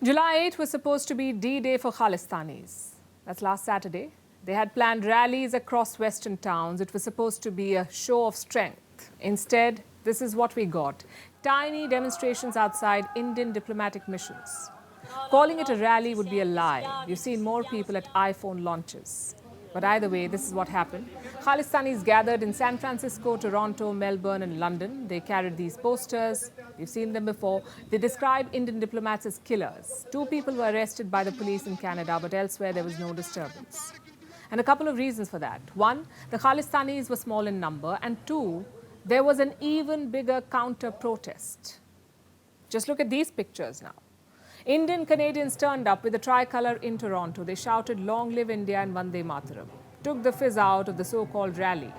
July 8 was supposed to be D-Day for Khalistanis. That's last Saturday. They had planned rallies across western towns. It was supposed to be a show of strength. Instead, this is what we got. Tiny demonstrations outside Indian diplomatic missions. Calling it a rally would be a lie. We've seen more people at iPhone launches. But either way, this is what happened. Khalistanis gathered in San Francisco, Toronto, Melbourne and London. They carried these posters. We've seen them before. They describe Indian diplomats as killers. 2 people were arrested by the police in Canada, but elsewhere there was no disturbance. And a couple of reasons for that. 1, the Khalistanis were small in number. And 2, there was an even bigger counter-protest. Just look at these pictures now. Indian Canadians turned up with a tricolour in Toronto. They shouted, "Long live India" and "Vande Mataram," took the fizz out of the so-called rally.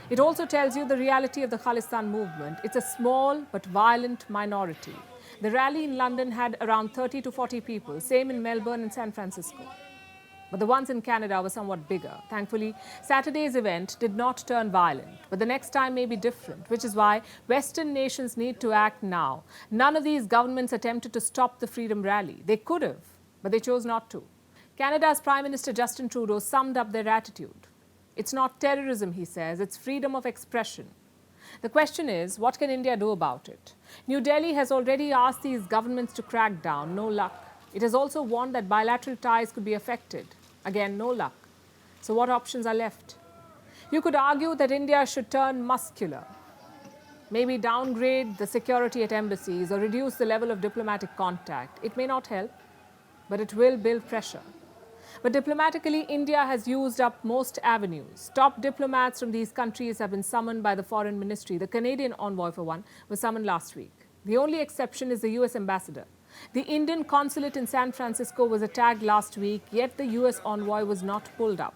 It also tells you the reality of the Khalistan movement. It's a small but violent minority. The rally in London had around 30 to 40 people, same in Melbourne and San Francisco. But the ones in Canada were somewhat bigger. Thankfully, Saturday's event did not turn violent. But the next time may be different, which is why Western nations need to act now. None of these governments attempted to stop the Freedom Rally. They could have, but they chose not to. Canada's Prime Minister Justin Trudeau summed up their attitude. It's not terrorism, he says, it's freedom of expression. The question is, what can India do about it? New Delhi has already asked these governments to crack down. No luck. It has also warned that bilateral ties could be affected. Again, no luck. So what options are left? You could argue that India should turn muscular, maybe downgrade the security at embassies or reduce the level of diplomatic contact. It may not help, but it will build pressure. But diplomatically, India has used up most avenues. Top diplomats from these countries have been summoned by the Foreign Ministry. The Canadian envoy, for one, was summoned last week. The only exception is the US ambassador. The Indian consulate in San Francisco was attacked last week, yet the US envoy was not pulled up.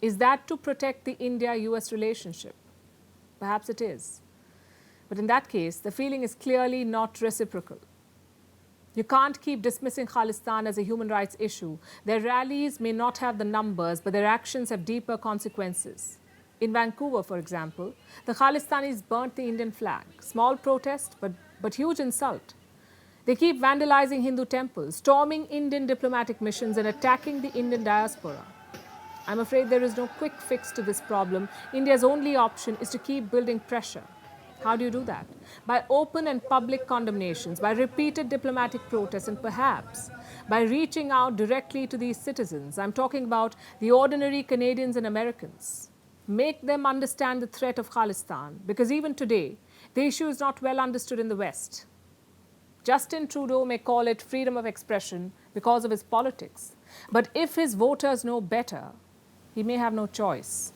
Is that to protect the India-US relationship? Perhaps it is. But in that case, the feeling is clearly not reciprocal. You can't keep dismissing Khalistan as a human rights issue. Their rallies may not have the numbers, but their actions have deeper consequences. In Vancouver, for example, the Khalistanis burnt the Indian flag. Small protest, but huge insult. They keep vandalizing Hindu temples, storming Indian diplomatic missions and attacking the Indian diaspora. I'm afraid there is no quick fix to this problem. India's only option is to keep building pressure. How do you do that? By open and public condemnations, by repeated diplomatic protests, and perhaps by reaching out directly to these citizens. I'm talking about the ordinary Canadians and Americans. Make them understand the threat of Khalistan, because even today, the issue is not well understood in the West. Justin Trudeau may call it freedom of expression because of his politics. But if his voters know better, he may have no choice.